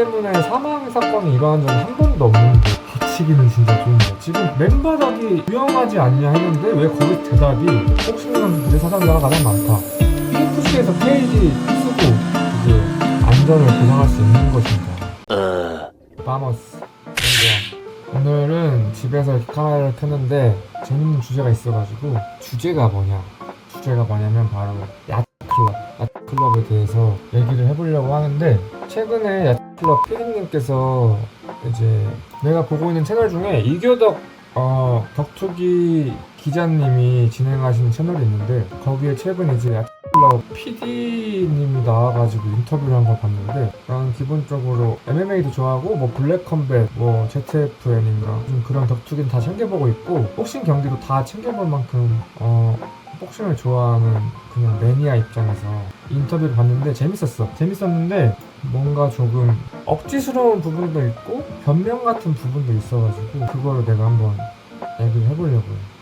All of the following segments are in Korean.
때문에 사망 사건이 일어난 적이 한 번도 없는데 뒤치기는 진짜 좋은데 지금 맨바닥이 위험하지 않냐 했는데 왜 거기서 대답이 복싱 선수들의 사상자가 가장 많다. UFC에서 페이지 쓰고 이제 안전을 보장할 수 있는 것인가. 바머스 오늘은 집에서 이렇게 카메라를 켰는데 재밌는 주제가 있어가지고 주제가 뭐냐면 바로 야트클럽에 대해서 얘기를 해보려고 하는데 최근에 야트클럽 피디님께서 이제 내가 보고 있는 채널 중에 이교덕 격투기 기자님이 진행하시는 채널이 있는데 거기에 최근 이제 야트클럽 PD님이 나와가지고 인터뷰를 한 걸 봤는데 나는 기본적으로 MMA도 좋아하고 뭐 블랙컴뱃, 뭐 ZFN인가 좀 그런 격투기는 다 챙겨보고 있고 복싱 경기도 다 챙겨볼 만큼 복싱을 좋아하는 그냥 매니아 입장에서 인터뷰를 봤는데 재밌었는데 뭔가 조금 억지스러운 부분도 있고 변명 같은 부분도 있어가지고 그거를 내가 한번 얘기를 해보려고요.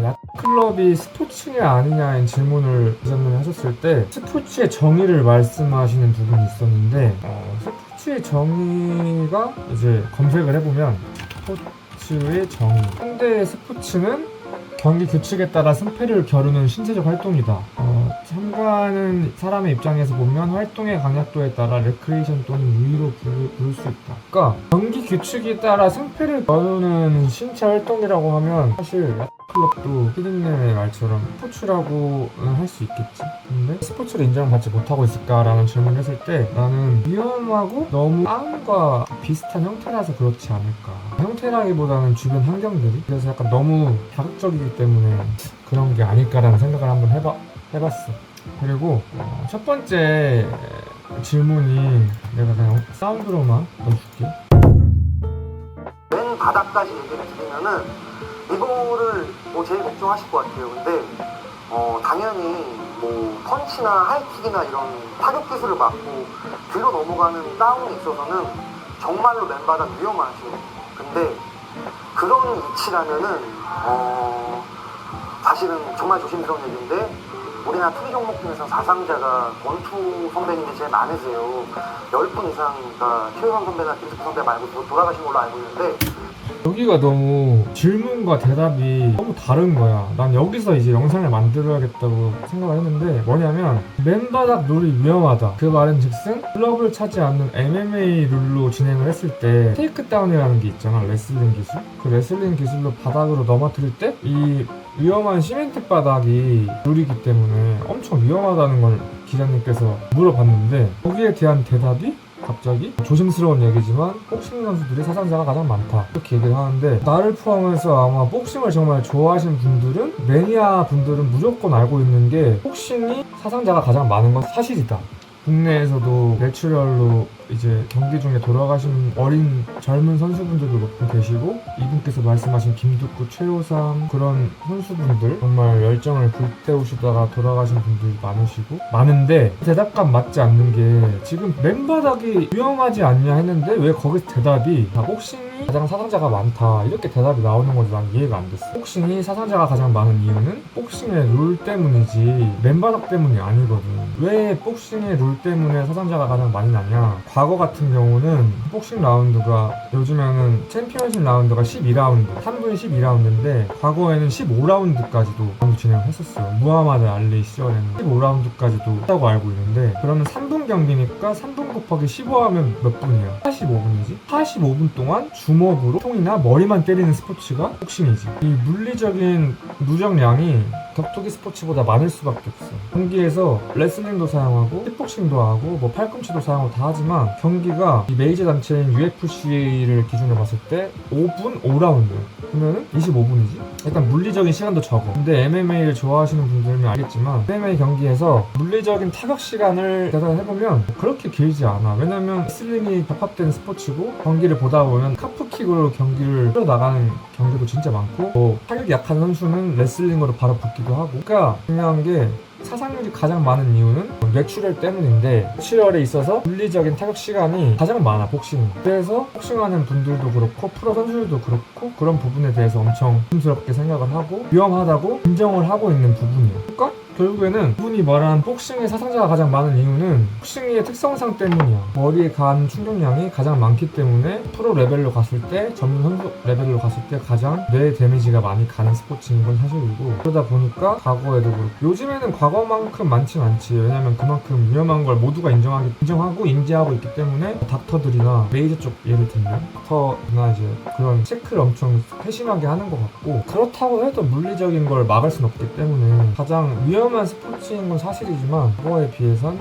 야트클럽이 스포츠냐 아니냐인 질문을 기자님이 하셨을 때 스포츠의 정의를 말씀하시는 부분이 있었는데 스포츠의 정의가 이제 검색을 해보면 스포츠의 정의 현대 스포츠는 경기 규칙에 따라 승패를 겨루는 신체적 활동이다. 참가하는 사람의 입장에서 보면 활동의 강약도에 따라 레크레이션 또는 유의로 부를 수 있다. 그러니까 경기 규칙에 따라 승패를 겨루는 신체 활동이라고 하면 사실 야트클럽도 피디님의 말처럼 스포츠라고는 할 수 있겠지. 근데 스포츠로 인정받지 못하고 있을까라는 질문을 했을 때 나는 위험하고 너무 싸움과 비슷한 형태라서 그렇지 않을까. 형태라기보다는 주변 환경들이 그래서 약간 너무 자극적이기 때문에 그런 게 아닐까라는 생각을 한번 해봤어. 그리고 첫 번째 질문이 내가 그냥 사운드로만 넣어줄게. 맨 바닥까지 얘기를 드리면은 이거를 제일 걱정하실 것 같아요. 근데 당연히 뭐 펀치나 하이킥이나 이런 타격 기술을 맞고 뒤로 넘어가는 다운에 있어서는 정말로 맨바닥 위험하죠. 근데 그런 위치라면은 사실은 정말 조심스러운 얘기인데 우리나라 투기 종목 중에서 사상자가 원투 선배님이 제일 많으세요. 10분 이상, 그러니까 최효선 선배나 김숙희 선배 말고 돌아가신 걸로 알고 있는데 여기가 너무 질문과 대답이 너무 다른 거야. 난 여기서 이제 영상을 만들어야겠다고 생각을 했는데 뭐냐면 맨바닥 롤이 위험하다. 그 말은 즉슨 클럽을 차지 않는 MMA 룰로 진행을 했을 때 테이크다운이라는 게 있잖아. 레슬링 기술. 그 레슬링 기술로 바닥으로 넘어뜨릴 때 이 위험한 시멘트 바닥이 룰이기 때문에 엄청 위험하다는 걸 기자님께서 물어봤는데 거기에 대한 대답이 갑자기 조심스러운 얘기지만 복싱 선수들이 사상자가 가장 많다 이렇게 얘기를 하는데 나를 포함해서 아마 복싱을 정말 좋아하시는 분들은 매니아 분들은 무조건 알고 있는 게 복싱이 사상자가 가장 많은 건 사실이다. 국내에서도 내추럴로 이제 경기 중에 돌아가신 어린 젊은 선수분들도 몇 분 계시고 이분께서 말씀하신 김두구, 최호상 그런 선수분들 정말 열정을 불태우시다가 돌아가신 분들이 많은데 대답감 맞지 않는 게 지금 맨바닥이 위험하지 않냐 했는데 왜 거기서 대답이 복싱이 가장 사상자가 많다 이렇게 대답이 나오는 건지 난 이해가 안 됐어. 복싱이 사상자가 가장 많은 이유는 복싱의 룰 때문이지 맨바닥 때문이 아니거든. 왜 복싱의 룰 때문에 사상자가 가장 많이 나냐. 과거 같은 경우는 복싱 라운드가 요즘에는 챔피언십 라운드가 12라운드 3분이 12라운드인데 과거에는 15라운드까지도 진행을 했었어요. 무하마드 알리 시절에는 15라운드까지도 했다고 알고 있는데 그러면 3분 경기니까 3분 곱하기 15하면 몇 분이야? 45분이지? 45분 동안 주먹으로 총이나 머리만 때리는 스포츠가 복싱이지. 이 물리적인 누적량이 격투기 스포츠보다 많을 수밖에 없어. 경기에서 레슬링도 사용하고 킥복싱도 하고 뭐 팔꿈치도 사용하고 다 하지만 경기가 이 메이저 단체인 UFC를 기준으로 봤을 때 5분 5라운드야. 그러면은 25분이지? 약간 물리적인 시간도 적어. 근데 MMA를 좋아하시는 분들은 알겠지만 MMA 경기에서 물리적인 타격 시간을 계산해보면 그렇게 길지 않아. 왜냐면 레슬링이 접합된 스포츠고 경기를 보다 보면 카프킥으로 경기를 풀어나가는 경기도 진짜 많고 뭐 타격이 약한 선수는 레슬링으로 바로 붙기도 하고. 그러니까 중요한 게 사상률이 가장 많은 이유는 뇌출혈 때문인데 뇌출혈에 있어서 물리적인 타격 시간이 가장 많아 복싱은. 그래서 복싱하는 분들도 그렇고 프로 선수들도 그렇고 그런 부분에 대해서 엄청 조심스럽게 생각을 하고 위험하다고 인정을 하고 있는 부분이에요. 그러니까 결국에는 이분이 말한 복싱의 사상자가 가장 많은 이유는 복싱의 특성상 때문이야. 머리에 간 충격량이 가장 많기 때문에 프로 레벨로 갔을 때, 전문 선수 레벨로 갔을 때 가장 뇌 데미지가 많이 가는 스포츠인 건 사실이고, 그러다 보니까 과거에도 그렇고, 요즘에는 과거만큼 많진 않지. 왜냐면 그만큼 위험한 걸 모두가 인정하고 인지하고 있기 때문에 닥터들이나 레이저 쪽 예를 들면 닥터나 이제 그런 체크를 엄청 세심하게 하는 것 같고, 그렇다고 해도 물리적인 걸 막을 순 없기 때문에 가장 위험한 스포츠인 건 사실이지만 그거에 비해선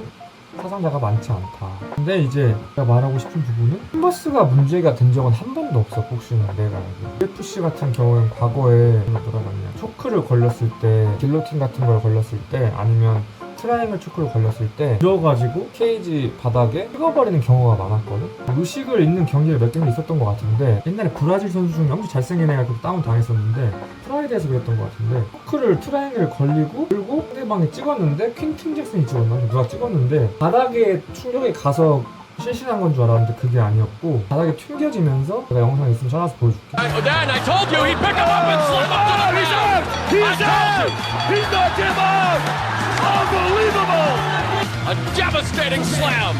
사상자가 많지 않다. 근데 이제 제가 말하고 싶은 부분은 캔버스가 문제가 된 적은 한 번도 없어. 복싱은 내가 알고. UFC 같은 경우엔 과거에 뭐라 하냐, 초크를 걸렸을 때, 길로틴 같은 걸 걸렸을 때, 아니면 트라이앵글 초크를 걸렸을 때 들어가지고 케이지 바닥에 찍어버리는 경우가 많았거든. 의식을 잃는 경기가 몇 개는 있었던 것 같은데, 옛날에 브라질 선수 중에 엄청 잘생긴 애가 그렇게 다운 당했었는데 프라이드에서 그랬던 것 같은데, 초크를 트라이앵글 걸리고 그리고 상대방이 찍었는데, 퀸튼 잭슨이 찍었나? 누가 찍었는데 바닥에 충격이 가서 실신한 건 줄 알았는데 그게 아니었고, 바닥에 튕겨지면서, 내가 영상 있으면 찾아서 보여줄게. Dan, I told you he'd pick him up and slip up to the ground. He's out. He knocked him out. Unbelievable. A devastating slam.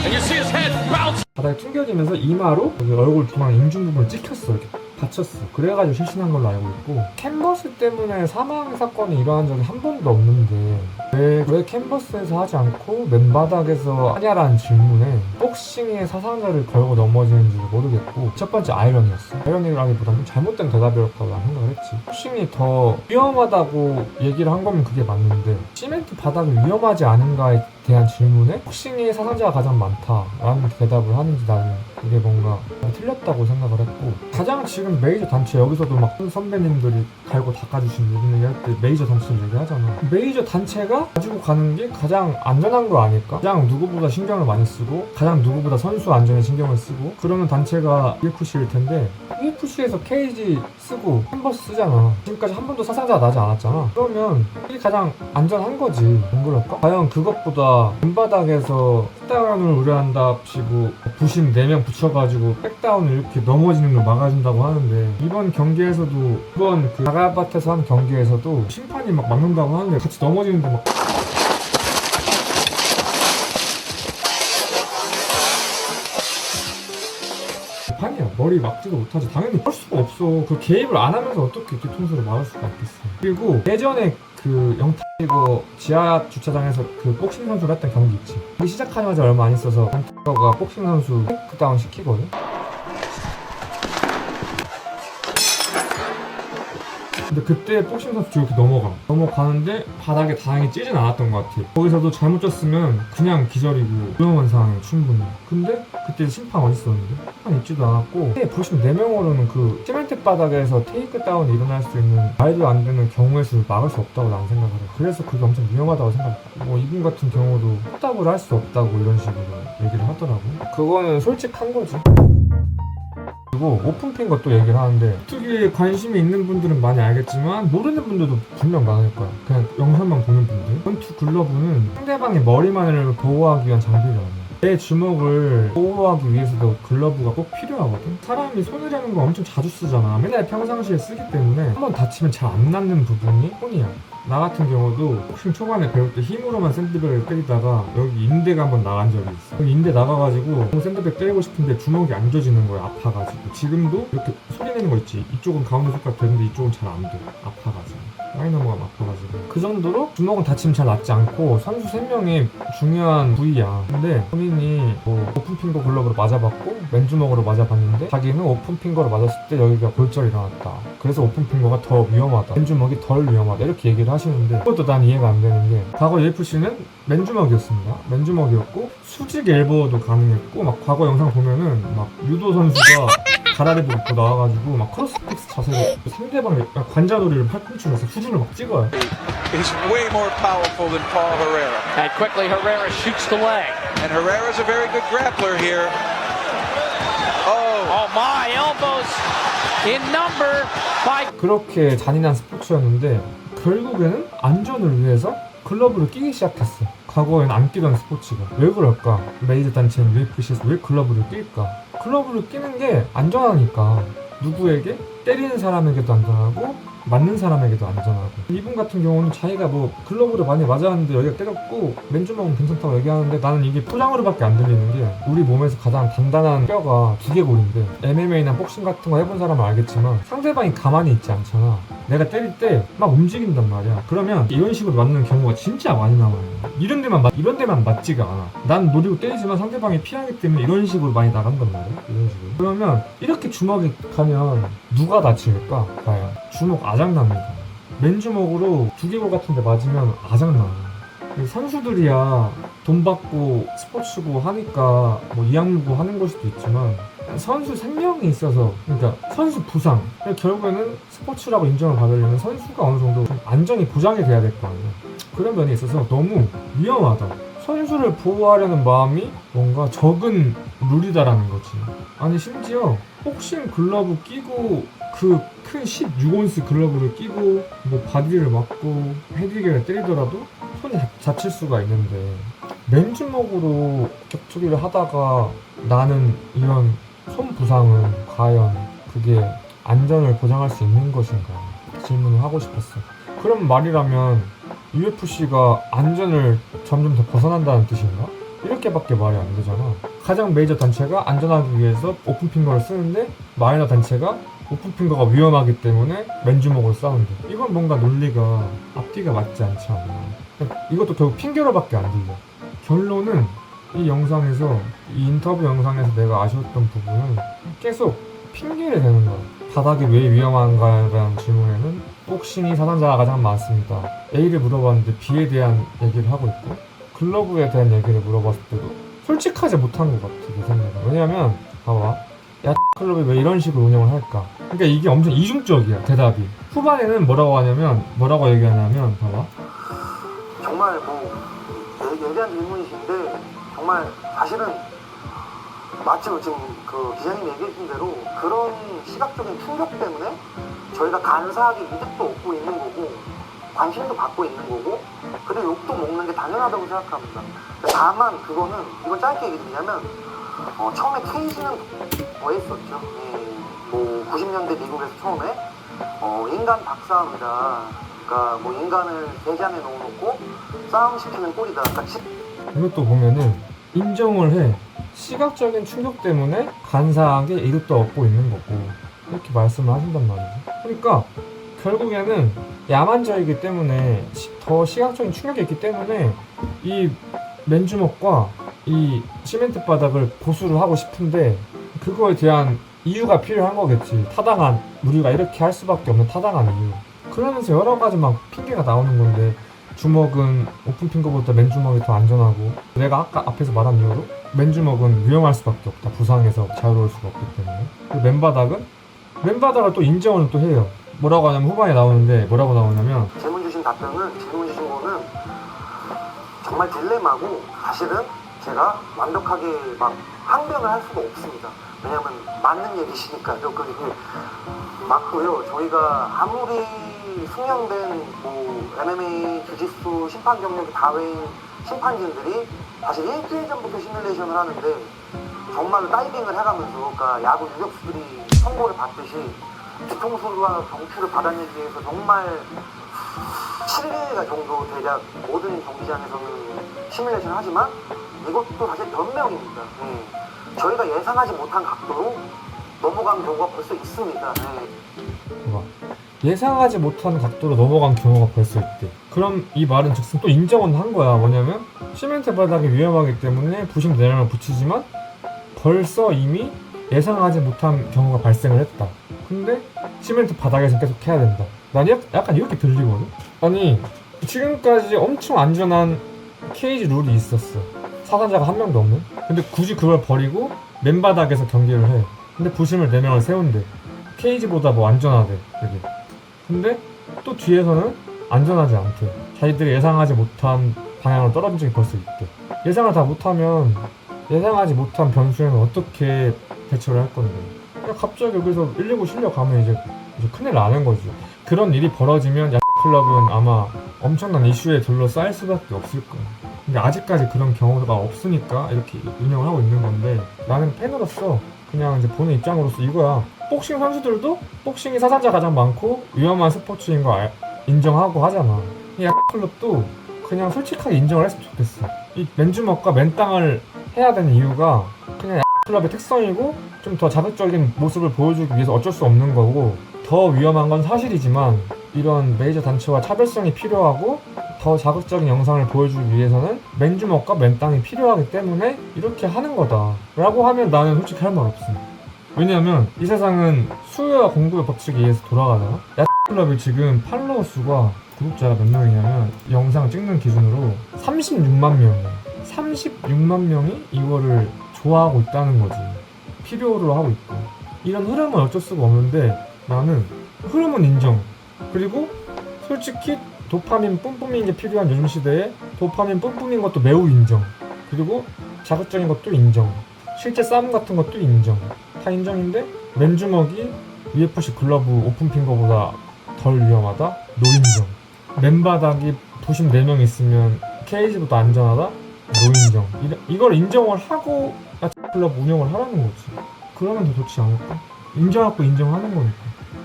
And you see his head bounce. 바닥에 튕겨지면서 이마로 여기 얼굴 중앙 인중 부분을 찍혔어. 이렇게 다쳤어. 그래가지고 실신한 걸로 알고 있고, 캔버스 때문에 사망 사건이 일어난 적이 한 번도 없는데 왜 캔버스에서 하지 않고 맨바닥에서 하냐라는 질문에 복싱의 사상자를 걸고 넘어지는지를 모르겠고, 첫 번째 아이러니였어. 아이러니라기보다는 잘못된 대답이었다고 난 생각을 했지. 복싱이 더 위험하다고 얘기를 한 거면 그게 맞는데, 시멘트 바닥이 위험하지 않은가에 대한 질문에 복싱의 사상자가 가장 많다라는 대답을 하는지, 나는 그게 뭔가 틀렸다고 생각을 했고, 가장 지금 메이저 단체, 여기서도 막 선배님들이 갈고 닦아주신 이런 얘기할 때 메이저 단체를 얘기하잖아. 메이저 단체가 가지고 가는 게 가장 안전한 거 아닐까? 가장 누구보다 신경을 많이 쓰고 가장 누구보다 선수 안전에 신경을 쓰고 그러는 단체가 UFC일 텐데, UFC에서 케이지 쓰고 캔버스 쓰잖아. 지금까지 한 번도 사상자가 나지 않았잖아. 그러면 이게 가장 안전한 거지. 안 그럴까? 과연 그것보다 맨바닥에서 백다운을 우려한답시고 부심 4명 붙여가지고 백다운을 이렇게 넘어지는 걸 막아준다고 하는데, 이번 경기에서도, 이번 그 자갈밭에서 한 경기에서도 심판이 막 막는다고 하는데 같이 넘어지는데 막 판이야. 머리 막지도 못하지. 당연히 할 수가 없어. 그 개입을 안 하면서 어떻게 뒤통수를 막을 수가 있겠어. 그리고 예전에 그 영탁이고 지하 주차장에서 그 복싱 선수를 했던 경기 있지. 이 시작하자마자 얼마 안 있어서 영탁이가 복싱 선수 테이크다운 시키거든. 근데 그때 복싱 선수 이렇게 넘어가는데 바닥에 다행히 찌진 않았던 것 같아. 거기서도 잘못 졌으면 그냥 기절이고 위험한 상황이에요, 충분히. 근데 그때 심판 어디 있었는데? 심판 있지도 않았고, 보시면 4명으로는 그 시멘트 바닥에서 테이크다운이 일어날 수 있는 말도 안 되는 경우의 수를 막을 수 없다고 나는 생각을 해. 그래서 그게 엄청 위험하다고 생각해. 뭐 이분 같은 경우도 확답을 할 수 없다고 이런 식으로 얘기를 하더라고. 그거는 솔직한 거지. 그리고 오픈핀 것도 얘기를 하는데, 특유에 관심이 있는 분들은 많이 알겠지만 모르는 분들도 분명 많을 거야. 그냥 영상만 보는 분들. 원투 글러브는 상대방의 머리만을 보호하기 위한 장비가 아니야. 내 주먹을 보호하기 위해서도 글러브가 꼭 필요하거든. 사람이 손을 하는 거 엄청 자주 쓰잖아. 맨날 평상시에 쓰기 때문에 한번 다치면 잘 안 낫는 부분이 손이야. 나 같은 경우도 복싱 초반에 배울 때 힘으로만 샌드백을 때리다가 여기 인대가 한번 나간 적이 있어. 여기 인대 나가가지고 샌드백 때리고 싶은데 주먹이 안 져지는 거야, 아파가지고. 지금도 이렇게 소리 내는 거 있지. 이쪽은 가운데 손가락 되는데 이쪽은 잘 안 돼, 아파가지고. 라인 넘어가면 아파가지고. 그 정도로 주먹은 다치면 잘 낫지 않고 선수 3명의 중요한 부위야. 근데 본인이 뭐 오픈핑거 글러브로 맞아봤고 맨주먹으로 맞아봤는데, 자기는 오픈핑거로 맞았을 때 여기가 골절이 일어났다. 그래서 오픈핑거가 더 위험하다, 맨주먹이 덜 위험하다, 이렇게 얘기를 하시는데, 그것도 난 이해가 안 되는 게, 과거 UFC는 맨주먹이었습니다. 맨주먹이었고 수직 엘보도 가능했고, 막 과거 영상 보면은 막 유도 선수가 가라리도 입고 나와가지고 막 크로스픽스 자세로 상대방의 관자놀이를 팔꿈치로서 수준을 막 찍어요. He's way more powerful than Paul Herrera. And quickly Herrera shoots the leg. And Herrera's a very good grappler here. Oh, my elbows in number 5. 그렇게 잔인한 스포츠였는데 결국에는 안전을 위해서 글러브를 끼기 시작했어. 과거엔 안 끼던 스포츠가. 왜 그럴까? 메이저 단체인 UFC에서 왜 글러브를 낄까? 글러브를 끼는 게 안전하니까. 누구에게? 때리는 사람에게도 안전하고 맞는 사람에게도 안전하고. 이분 같은 경우는 자기가 뭐 글러브를 많이 맞았는데 여기가 때렸고 맨주먹은 괜찮다고 얘기하는데 나는 이게 포장으로밖에 안 들리는 게 우리 몸에서 가장 단단한 뼈가 두개골인데 MMA나 복싱 같은 거 해본 사람은 알겠지만 상대방이 가만히 있지 않잖아. 내가 때릴 때 막 움직인단 말이야. 그러면 이런 식으로 맞는 경우가 진짜 많이 나와요. 이런 데만 맞지가 않아. 난 노리고 때리지만 상대방이 피하기 때문에 이런 식으로 많이 나간단 말이야. 이런 식으로. 그러면 이렇게 주먹이 가면 누가 다칠까? 과연 주먹 아작납니다. 맨주먹으로 두개골 같은 데 맞으면 아작나. 선수들이야 돈 받고 스포츠고 하니까 뭐 이악물고 하는 걸 수도 있지만 선수 생명이 있어서, 그러니까 선수 부상, 결국에는 스포츠라고 인정을 받으려면 선수가 어느 정도 좀 안전이 보장이 돼야 될 거 아니야. 그런 면에 있어서 너무 위험하다. 선수를 보호하려는 마음이 뭔가 적은 룰이다라는 거지. 아니 심지어 복싱 글러브 끼고 그 큰 16온스 글러브를 끼고 뭐 바디를 맞고 헤드기를 때리더라도 손이 다칠 수가 있는데 맨주먹으로 격투기를 하다가 나는 이런 손 부상은 과연 그게 안전을 보장할 수 있는 것인가 질문을 하고 싶었어. 그런 말이라면 UFC가 안전을 점점 더 벗어난다는 뜻인가? 이렇게밖에 말이 안 되잖아. 가장 메이저 단체가 안전하기 위해서 오픈핑거를 쓰는데 마이너 단체가 오픈핑거가 위험하기 때문에 맨주먹으로 싸운대. 이건 뭔가 논리가 앞뒤가 맞지 않지 않나. 이것도 결국 핑계로밖에 안 들려. 결론은 이 영상에서, 이 인터뷰 영상에서 내가 아쉬웠던 부분은 계속 핑계를 대는 거야. 바닥이 왜 위험한가에 대한 질문에는 복싱이 사상자가 가장 많습니다. A를 물어봤는데 B에 대한 얘기를 하고 있고, 글러브에 대한 얘기를 물어봤을 때도 솔직하지 못한 것 같아, 내 생각에. 왜냐면 봐봐, 야 클럽이 왜 이런 식으로 운영을 할까? 그러니까 이게 엄청 이중적이야, 대답이. 후반에는 뭐라고 얘기하냐면 봐봐, 정말 뭐 예리한 질문이신데 정말 사실은 마치 지금 그 기자님 얘기해준 대로 그런 시각적인 충격 때문에 저희가 간사하게 이득도 얻고 있는 거고 관심도 받고 있는 거고 그리고 욕도 먹는 게 당연하다고 생각합니다. 다만 그거는 이건 짧게 얘기드리자면 처음에 케이지는 했었죠. 뭐 90년대 미국에서 처음에 인간 박사입니다. 그러니까 뭐 인간을 대장에 넣어놓고 싸움시키는 꼴이다. 그러니까 이것도 보면은 인정을 해. 시각적인 충격 때문에 간사하게 이득도 얻고 있는 거고 이렇게 말씀을 하신단 말이죠. 그러니까 결국에는 야만적이기 때문에 더 시각적인 충격이 있기 때문에 이 맨주먹과 이 시멘트 바닥을 고수를 하고 싶은데 그거에 대한 이유가 필요한 거겠지. 타당한, 우리가 이렇게 할 수밖에 없는 타당한 이유. 그러면서 여러 가지 막 핑계가 나오는 건데 주먹은 오픈핑거보다 맨주먹이 더 안전하고 내가 아까 앞에서 말한 이유로 맨주먹은 위험할 수밖에 없다. 부상에서 자유로울 수가 없기 때문에. 그리고 맨바닥을 또 인정을 또 해요. 뭐라고 하냐면 후반에 나오는데 뭐라고 나오냐면 질문 주신 거는 정말 딜레마고 사실은 제가 완벽하게 막 항변을 할 수가 없습니다. 왜냐면 맞는 얘기시니까요. 그리고 맞고요. 저희가 아무리 숙련된 뭐 MMA 주짓수 심판 경력이 다회인 심판진들이 사실 일주일 전부터 시뮬레이션을 하는데 정말로 다이빙을 해가면서 그러니까 야구 유격수들이 선고를 받듯이 뒤통수와 경추를 받아내기 위해서 정말 7일가 정도 대략 모든 경기장에서는 시뮬레이션을 하지만 이것도 사실 변명입니다. 저희가 예상하지 못한 각도로 넘어간 경우가 벌써 있습니다. 예상하지 못한 각도로 넘어간 경우가 벌써 있대. 그럼 이 말은 즉슨 또 인정은 한 거야. 뭐냐면 시멘트 바닥이 위험하기 때문에 부심 내려면 붙이지만 벌써 이미 예상하지 못한 경우가 발생을 했다. 근데 시멘트 바닥에서 계속 해야 된다. 난 약간 이렇게 들리거든? 아니 지금까지 엄청 안전한 케이지 룰이 있었어. 사상자가 한 명도 없는? 근데 굳이 그걸 버리고 맨바닥에서 경기를 해. 근데 부심을 4명을 세운대. 케이지보다 뭐 안전하대, 되게. 근데 또 뒤에서는 안전하지 않대. 자기들이 예상하지 못한 방향으로 떨어진 적이 벌써 있대. 예상을 다 못하면 예상하지 못한 변수에는 어떻게 대처를 할 건데. 그냥 갑자기 여기서 119 실려가면 이제 큰일 나는 거지. 그런 일이 벌어지면 클럽은 아마 엄청난 이슈에 둘러싸일 수밖에 없을 거야. 근데 아직까지 그런 경우가 없으니까 이렇게 운영을 하고 있는 건데 나는 팬으로서 그냥 이제 보는 입장으로서 이거야. 복싱 선수들도 복싱이 사상자 가장 많고 위험한 스포츠인 거 인정하고 하잖아. 이 클럽도 그냥 솔직하게 인정을 했으면 좋겠어. 이 맨주먹과 맨땅을 해야 되는 이유가 그냥 클럽의 특성이고 좀 더 자극적인 모습을 보여주기 위해서 어쩔 수 없는 거고, 더 위험한 건 사실이지만 이런 메이저 단체와 차별성이 필요하고 더 자극적인 영상을 보여주기 위해서는 맨주먹과 맨땅이 필요하기 때문에 이렇게 하는 거다 라고 하면 나는 솔직히 할 말 없어. 왜냐하면 이 세상은 수요와 공급의 법칙에 의해서 돌아가잖아. 클럽이 지금 팔로워 수가, 구독자가 몇 명이냐면 영상 찍는 기준으로 36만 명이야. 36만 명이 이거를 좋아하고 있다는 거지. 필요로 하고 있고. 이런 흐름은 어쩔 수가 없는데 나는 흐름은 인정. 그리고 솔직히 도파민 뿜뿜인 게 필요한 요즘 시대에 도파민 뿜뿜인 것도 매우 인정. 그리고 자극적인 것도 인정. 실제 싸움 같은 것도 인정. 다 인정인데 맨주먹이 UFC 글러브 오픈핑거보다 덜 위험하다? 노인정. 맨바닥이 부심 4명 있으면 케이지보다 안전하다? 노인정. 이걸 인정을 하고 클럽 운영을 하라는 거지. 그러면 더 좋지 않을까? 인정하고 인정하는 거니까.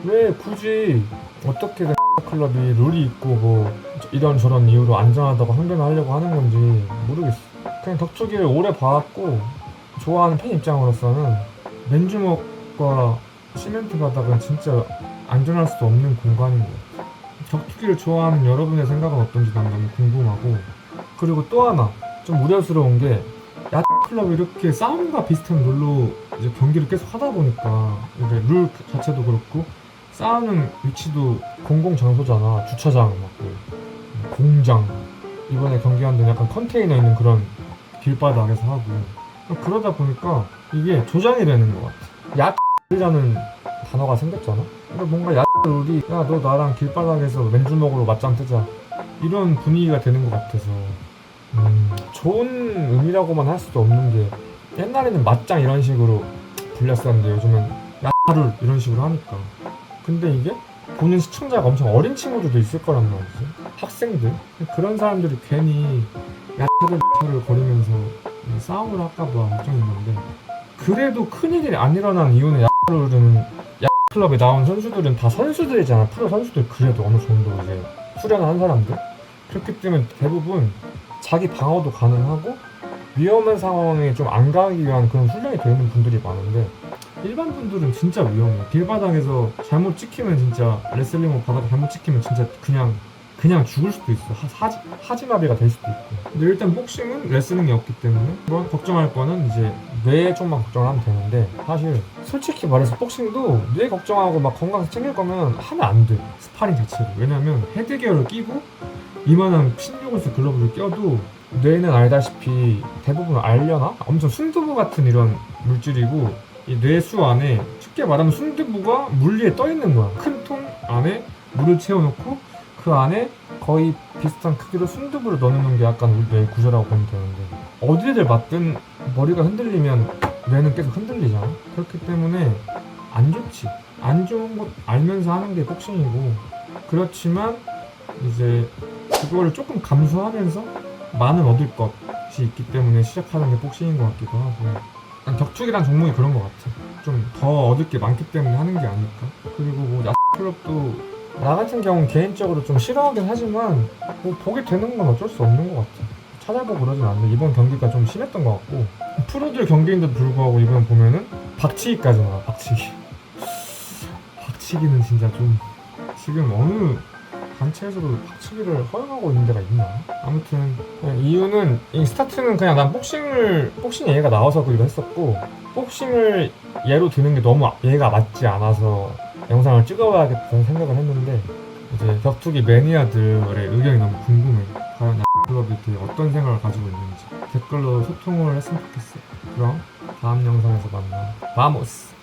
왜 굳이 어떻게든 클럽이 룰이 있고 뭐 이런저런 이유로 안전하다고 항변하려고 하는 건지 모르겠어. 그냥 격투기를 오래 봐왔고 좋아하는 팬 입장으로서는 맨주먹과 시멘트 바닥은 진짜 안전할 수 없는 공간인 것 같아. 격투기를 좋아하는 여러분의 생각은 어떤지 난 너무 궁금하고, 그리고 또 하나 좀 우려스러운 게 클럽이 이렇게 싸움과 비슷한 룰로 이제 경기를 계속 하다 보니까 이제 룰 자체도 그렇고 싸우는 위치도 공공 장소잖아. 주차장, 막 공장, 이번에 경기한 데는 약간 컨테이너 있는 그런 길바닥에서 하고, 그러다 보니까 이게 조장이 되는 것 같아. 야이라는 단어가 생겼잖아. 근데 뭔가 룰이 야 너 나랑 길바닥에서 맨주먹으로 맞짱 뜨자 이런 분위기가 되는 것 같아서 좋은 의미라고만 할 수도 없는 게, 옛날에는 맞짱 이런 식으로 불렸었는데 요즘은 야룰 이런 식으로 하니까. 근데 이게 보는 시청자가 엄청 어린 친구들도 있을 거란 말이지. 학생들. 그런 사람들이 괜히 야를 거리면서 싸움을 할까봐 걱정인 건데, 그래도 큰일이 안 일어난 이유는 야룰은 클럽에 나온 선수들은 다 선수들이잖아. 프로 선수들. 그래도 어느 정도 이제 수련한 사람들. 그렇기 때문에 대부분 자기 방어도 가능하고 위험한 상황에 좀 안 가기 위한 그런 훈련이 되어 있는 분들이 많은데, 일반 분들은 진짜 위험해. 길바닥에서 잘못 찍히면 진짜 레슬링으로 바닥 잘못 찍히면 진짜 그냥 죽을 수도 있어. 하지마비가 될 수도 있고. 근데 일단 복싱은 레슬링이 없기 때문에 뭐 걱정할 거는 이제 뇌 쪽만 걱정을 하면 되는데, 사실 솔직히 말해서 복싱도 뇌 걱정하고 막 건강 챙길 거면 하면 안 돼. 스파링 자체를. 왜냐면 헤드기어를 끼고 이만한 16온스 글러브를 껴도 뇌는 알다시피 대부분 알려나? 엄청 순두부 같은 이런 물질이고, 이 뇌수 안에 쉽게 말하면 순두부가 물 위에 떠 있는 거야. 큰 통 안에 물을 채워놓고 그 안에 거의 비슷한 크기로 순두부를 넣어놓는 게 약간 우리 뇌의 구조라고 보면 되는데, 어디를 맞든 머리가 흔들리면 뇌는 계속 흔들리잖아. 그렇기 때문에 안 좋지. 안 좋은 것 알면서 하는 게 복싱이고, 그렇지만 이제 그거를 조금 감수하면서 많은 얻을 것이 있기 때문에 시작하는 게 복싱인 것 같기도 하고, 격투기란 종목이 그런 것 같아. 좀 더 얻을 게 많기 때문에 하는 게 아닐까. 그리고 뭐 클럽도 나 같은 경우는 개인적으로 좀 싫어하긴 하지만 뭐 보게 되는 건 어쩔 수 없는 것 같아. 찾아보고 그러진 않는데 이번 경기가 좀 심했던 것 같고, 프로들 경기인데도 불구하고 이번 보면은 박치기까지 나와. 박치기는 진짜 좀 지금 어느 단체에서도 박치기를 허용하고 있는 데가 있나? 아무튼 이유는 이 스타트는 그냥 난 복싱 얘기가 나와서 그기도 했었고, 복싱을 예로 드는 게 너무 얘가 맞지 않아서 영상을 찍어봐야겠다는 생각을 했는데, 이제 격투기 매니아들의 의견이 너무 궁금해. 과연 클럽이 어떤 생각을 가지고 있는지 댓글로 소통을 했으면 좋겠어. 그럼 다음 영상에서 만나. 바모스!